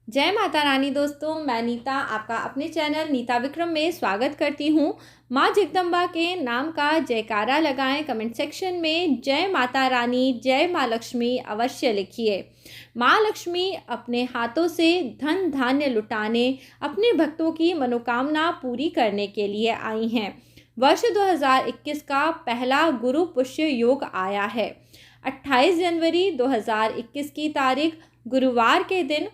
जय माता रानी दोस्तों, मैं नीता आपका अपने चैनल नीता विक्रम में स्वागत करती हूँ। माँ जगदम्बा के नाम का जयकारा लगाएं। कमेंट सेक्शन में जय माता रानी, जय माँ लक्ष्मी अवश्य लिखिए। माँ लक्ष्मी अपने हाथों से धन धान्य लुटाने, अपने भक्तों की मनोकामना पूरी करने के लिए आई हैं। वर्ष 2021 का पहला गुरु पुष्य योग आया है। 28 जनवरी 2021 की तारीख गुरुवार के दिन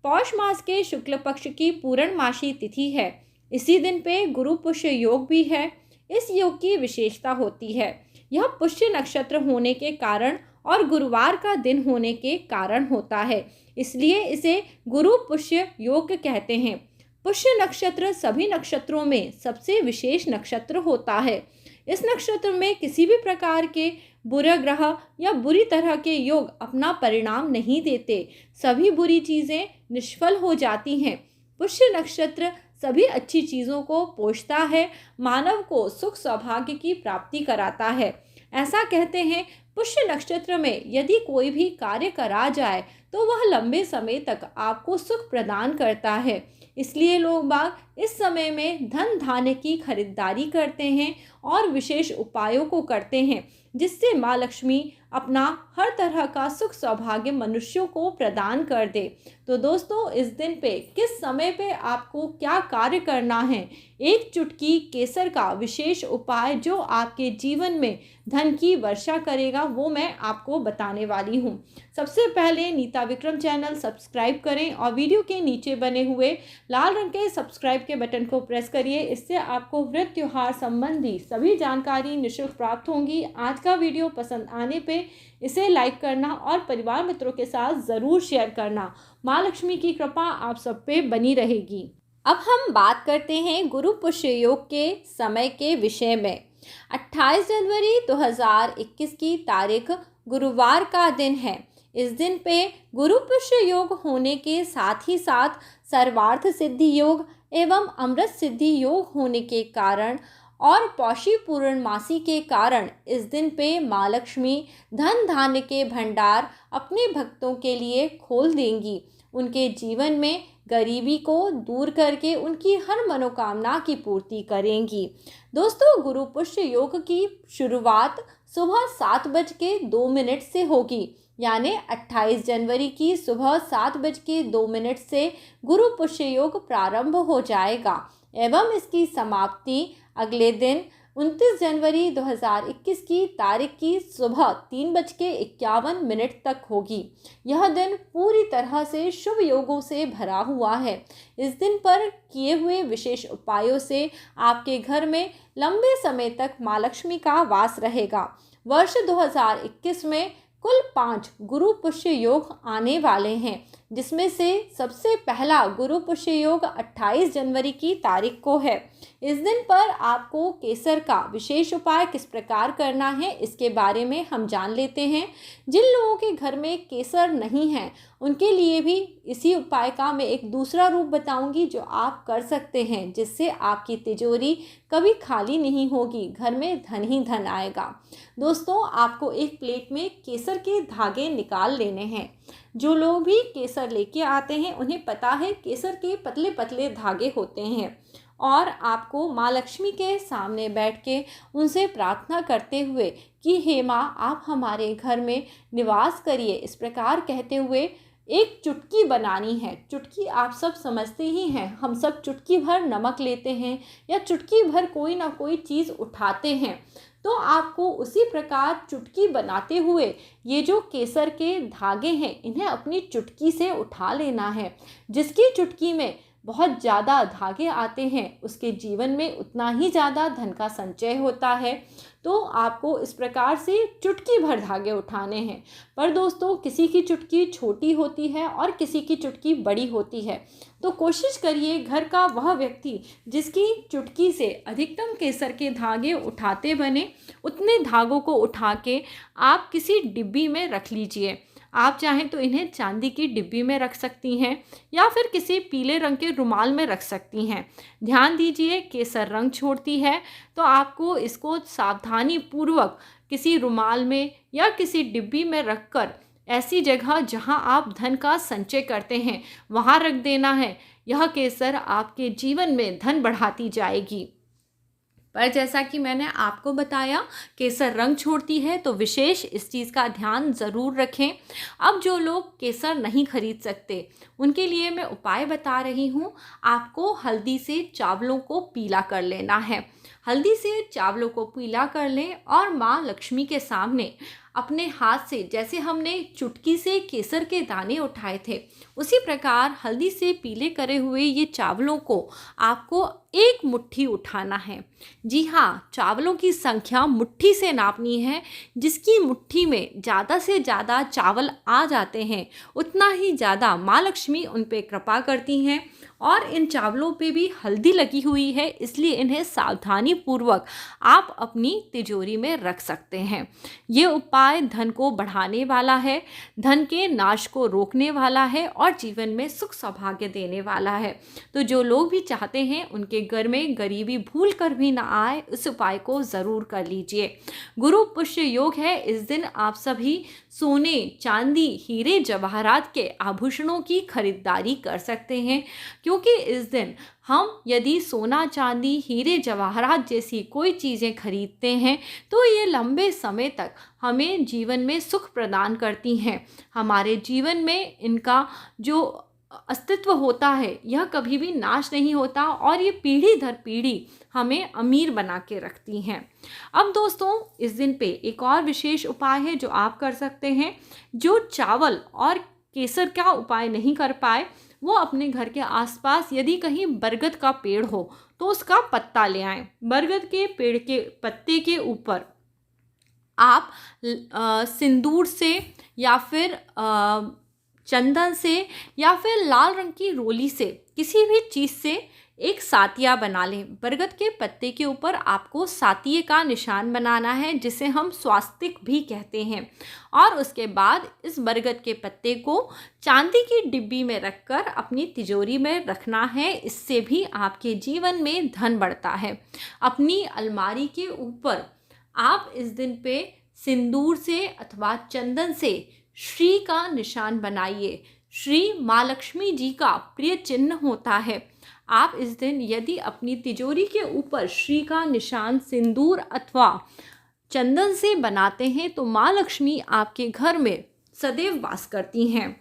पौष मास के शुक्ल पक्ष की पूर्णमासी तिथि है। इसी दिन पे गुरु पुष्य योग भी है। इस योग की विशेषता होती है, यह पुष्य नक्षत्र होने के कारण और गुरुवार का दिन होने के कारण होता है, इसलिए इसे गुरु पुष्य योग कहते हैं। पुष्य नक्षत्र सभी नक्षत्रों में सबसे विशेष नक्षत्र होता है। इस नक्षत्र में किसी भी प्रकार के बुरे ग्रह या बुरी तरह के योग अपना परिणाम नहीं देते। सभी बुरी चीज़ें निष्फल हो जाती हैं। पुष्य नक्षत्र सभी अच्छी चीज़ों को पोषता है, मानव को सुख सौभाग्य की प्राप्ति कराता है। ऐसा कहते हैं, पुष्य नक्षत्र में यदि कोई भी कार्य करा जाए तो वह लंबे समय तक आपको सुख प्रदान करता है। इसलिए लोग बाग इस समय में धन धान्य की खरीदारी करते हैं और विशेष उपायों को करते हैं, जिससे माँ लक्ष्मी अपना हर तरह का सुख सौभाग्य मनुष्यों को प्रदान कर दे। तो दोस्तों, इस दिन पे किस समय पे आपको क्या कार्य करना है, एक चुटकी केसर का विशेष उपाय जो आपके जीवन में धन की वर्षा करेगा, वो मैं आपको बताने वाली हूँ। सबसे पहले नीता विक्रम चैनल सब्सक्राइब करें और वीडियो के नीचे बने हुए लाल रंग के सब्सक्राइब के बटन को प्रेस करिए। इससे आपको व्रत त्योहार संबंधी सभी जानकारी निःशुल्क प्राप्त होंगी। आज का वीडियो पसंद आने पे इसे लाइक करना और परिवार मित्रों के साथ ज़रूर शेयर करना। माँ लक्ष्मी की कृपा आप सब पे बनी रहेगी। अब हम बात करते हैं गुरु पुष्य योग के समय के विषय में। 28 जनवरी 2021 की तारीख गुरुवार का दिन है। इस दिन पे गुरु पुष्य योग होने के साथ ही साथ सर्वार्थ सिद्धि योग एवं अमृत सिद्धि योग होने के कारण और पौषी पूर्णमासी के कारण इस दिन पे माँ लक्ष्मी धन धान्य के भंडार अपने भक्तों के लिए खोल देंगी। उनके जीवन में गरीबी को दूर करके उनकी हर मनोकामना की पूर्ति करेंगी। दोस्तों, गुरु पुष्य योग की शुरुआत सुबह 7:02 से होगी, यानी 28 जनवरी की सुबह 7:02 से गुरु पुष्य योग प्रारंभ हो जाएगा एवं इसकी समाप्ति अगले दिन 29 जनवरी 2021 की तारीख की सुबह 3:51 तक होगी। यह दिन पूरी तरह से शुभ योगों से भरा हुआ है। इस दिन पर किए हुए विशेष उपायों से आपके घर में लंबे समय तक माँ लक्ष्मी का वास रहेगा। वर्ष 2021 में कुल 5 गुरु पुष्य योग आने वाले हैं, जिसमें से सबसे पहला गुरु पुष्य योग 28 जनवरी की तारीख को है। इस दिन पर आपको केसर का विशेष उपाय किस प्रकार करना है, इसके बारे में हम जान लेते हैं। जिन लोगों के घर में केसर नहीं है, उनके लिए भी इसी उपाय का मैं एक दूसरा रूप बताऊंगी जो आप कर सकते हैं, जिससे आपकी तिजोरी कभी खाली नहीं होगी, घर में धन ही धन आएगा। दोस्तों, आपको एक प्लेट में केसर के धागे निकाल लेने हैं। जो लोग भी केसर लेके आते हैं उन्हें पता है केसर के पतले पतले धागे होते हैं, और आपको माँ लक्ष्मी के सामने बैठ के उनसे प्रार्थना करते हुए कि हे माँ, आप हमारे घर में निवास करिए, इस प्रकार कहते हुए एक चुटकी बनानी है। चुटकी आप सब समझते ही हैं, हम सब चुटकी भर नमक लेते हैं या चुटकी भर कोई ना कोई चीज़ उठाते हैं। तो आपको उसी प्रकार चुटकी बनाते हुए ये जो केसर के धागे हैं, इन्हें अपनी चुटकी से उठा लेना है। जिसकी चुटकी में बहुत ज़्यादा धागे आते हैं, उसके जीवन में उतना ही ज़्यादा धन का संचय होता है। तो आपको इस प्रकार से चुटकी भर धागे उठाने हैं। पर दोस्तों, किसी की चुटकी छोटी होती है और किसी की चुटकी बड़ी होती है। तो कोशिश करिए घर का वह व्यक्ति जिसकी चुटकी से अधिकतम केसर के धागे उठाते बने, उतने धागों को उठा के आप किसी डिब्बी में रख लीजिए। आप चाहें तो इन्हें चांदी की डिब्बी में रख सकती हैं या फिर किसी पीले रंग के रुमाल में रख सकती हैं। ध्यान दीजिए, केसर रंग छोड़ती है, तो आपको इसको सावधानी पूर्वक किसी रुमाल में या किसी डिब्बी में रखकर ऐसी जगह जहां आप धन का संचय करते हैं वहां रख देना है। यह केसर आपके जीवन में धन बढ़ाती जाएगी। पर जैसा कि मैंने आपको बताया, केसर रंग छोड़ती है, तो विशेष इस चीज़ का ध्यान ज़रूर रखें। अब जो लोग केसर नहीं खरीद सकते उनके लिए मैं उपाय बता रही हूँ। आपको हल्दी से चावलों को पीला कर लेना है। हल्दी से चावलों को पीला कर लें और माँ लक्ष्मी के सामने अपने हाथ से, जैसे हमने चुटकी से केसर के दाने उठाए थे, उसी प्रकार हल्दी से पीले करे हुए ये चावलों को आपको एक मुट्ठी उठाना है। जी हाँ, चावलों की संख्या मुट्ठी से नापनी है। जिसकी मुट्ठी में ज़्यादा से ज़्यादा चावल आ जाते हैं उतना ही ज़्यादा माँ लक्ष्मी उन पे कृपा करती हैं। और इन चावलों पे भी हल्दी लगी हुई है, इसलिए इन्हें सावधानी पूर्वक आप अपनी तिजोरी में रख सकते हैं। ये उपाय धन को बढ़ाने वाला है, धन के नाश को रोकने वाला है और जीवन में सुख सौभाग्य देने वाला है। तो जो लोग भी चाहते हैं उनके घर में गरीबी भूल कर भी ना आए, इस उपाय को ज़रूर कर लीजिए। गुरु पुष्य योग है। इस दिन आप सभी सोने, चांदी, हीरे जवाहरात के आभूषणों की खरीदारी कर सकते हैं, क्योंकि इस दिन हम यदि सोना, चांदी, हीरे जवाहरात जैसी कोई चीज़ें खरीदते हैं तो ये लंबे समय तक हमें जीवन में सुख प्रदान करती हैं। हमारे जीवन में इनका जो अस्तित्व होता है यह कभी भी नाश नहीं होता और ये पीढ़ी दर पीढ़ी हमें अमीर बना के रखती हैं। अब दोस्तों, इस दिन पे एक और विशेष उपाय है जो आप कर सकते हैं। जो चावल और केसर का उपाय नहीं कर पाए, वो अपने घर के आसपास यदि कहीं बरगद का पेड़ हो तो उसका पत्ता ले आएं। बरगद के पेड़ के पत्ते के ऊपर आप सिंदूर से या फिर चंदन से या फिर लाल रंग की रोली से, किसी भी चीज़ से एक सातिया बना लें। बरगद के पत्ते के ऊपर आपको सातिये का निशान बनाना है, जिसे हम स्वास्तिक भी कहते हैं। और उसके बाद इस बरगद के पत्ते को चांदी की डिब्बी में रखकर अपनी तिजोरी में रखना है। इससे भी आपके जीवन में धन बढ़ता है। अपनी अलमारी के ऊपर आप इस दिन पे सिंदूर से अथवा चंदन से श्री का निशान बनाइए। श्री माँ लक्ष्मी जी का प्रिय चिन्ह होता है। आप इस दिन यदि अपनी तिजोरी के ऊपर श्री का निशान सिंदूर अथवा चंदन से बनाते हैं तो माँ लक्ष्मी आपके घर में सदैव वास करती हैं।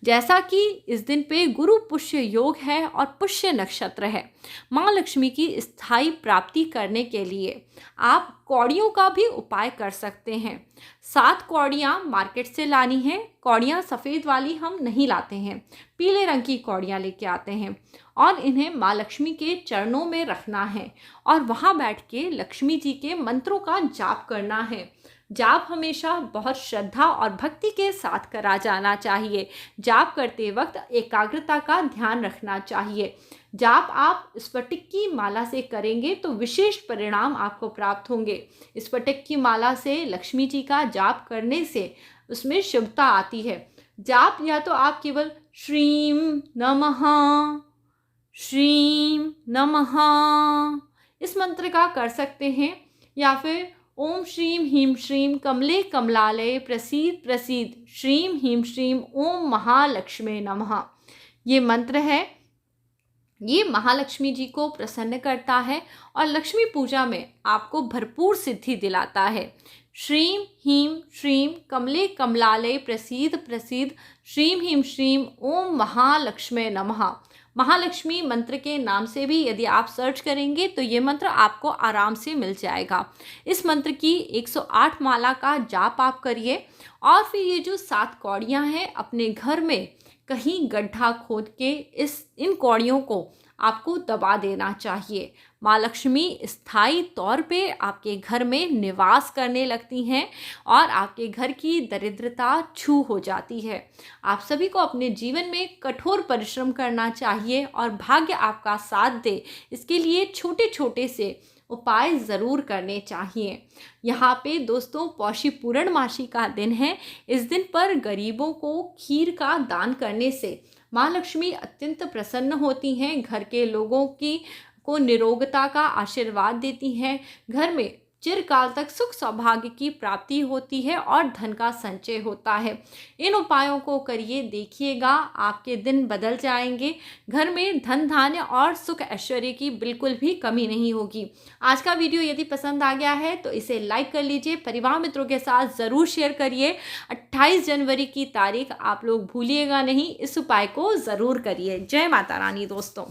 जैसा कि इस दिन पे गुरु पुष्य योग है और पुष्य नक्षत्र है, माँ लक्ष्मी की स्थायी प्राप्ति करने के लिए आप कौड़ियों का भी उपाय कर सकते हैं। 7 कौड़ियाँ मार्केट से लानी हैं। कौड़ियाँ सफ़ेद वाली हम नहीं लाते हैं, पीले रंग की कौड़ियाँ लेके आते हैं और इन्हें माँ लक्ष्मी के चरणों में रखना है और वहाँ बैठ के लक्ष्मी जी के मंत्रों का जाप करना है। जाप हमेशा बहुत श्रद्धा और भक्ति के साथ करा जाना चाहिए। जाप करते वक्त एकाग्रता का ध्यान रखना चाहिए। जाप आप स्फटिक की माला से करेंगे तो विशेष परिणाम आपको प्राप्त होंगे। स्फटिक की माला से लक्ष्मी जी का जाप करने से उसमें शुभता आती है। जाप या तो आप केवल श्रीम नमः, श्रीम नमः इस मंत्र का कर सकते हैं, या फिर ओम श्रीम ह्रीम श्रीम कमले कमलालय प्रसीद प्रसीद श्रीम ह्रीम श्रीम ओम महालक्ष्मी नमः। ये मंत्र है, ये महालक्ष्मी जी को प्रसन्न करता है और लक्ष्मी पूजा में आपको भरपूर सिद्धि दिलाता है। श्रीम ह्रीम श्रीम कमले कमलालय प्रसीद प्रसीद श्रीम ह्रीम श्रीम ओम महालक्ष्मी नमः। महालक्ष्मी मंत्र के नाम से भी यदि आप सर्च करेंगे तो ये मंत्र आपको आराम से मिल जाएगा। इस मंत्र की 108 माला का जाप आप करिए और फिर ये जो 7 कौड़ियाँ हैं अपने घर में कहीं गड्ढा खोद के इन कौड़ियों को आपको दबा देना चाहिए। माँ लक्ष्मी स्थायी तौर पे आपके घर में निवास करने लगती हैं और आपके घर की दरिद्रता छू हो जाती है। आप सभी को अपने जीवन में कठोर परिश्रम करना चाहिए और भाग्य आपका साथ दे, इसके लिए छोटे छोटे से उपाय ज़रूर करने चाहिए। यहाँ पे दोस्तों पौषी पूर्णमासी का दिन है। इस दिन पर गरीबों को खीर का दान करने से माँ लक्ष्मी अत्यंत प्रसन्न होती हैं, घर के लोगों को निरोगता का आशीर्वाद देती हैं, घर में चिरकाल तक सुख सौभाग्य की प्राप्ति होती है और धन का संचय होता है। इन उपायों को करिए, देखिएगा आपके दिन बदल जाएंगे। घर में धन धान्य और सुख ऐश्वर्य की बिल्कुल भी कमी नहीं होगी। आज का वीडियो यदि पसंद आ गया है तो इसे लाइक कर लीजिए, परिवार मित्रों के साथ ज़रूर शेयर करिए। 28 जनवरी की तारीख आप लोग भूलिएगा नहीं, इस उपाय को ज़रूर करिए। जय माता रानी दोस्तों।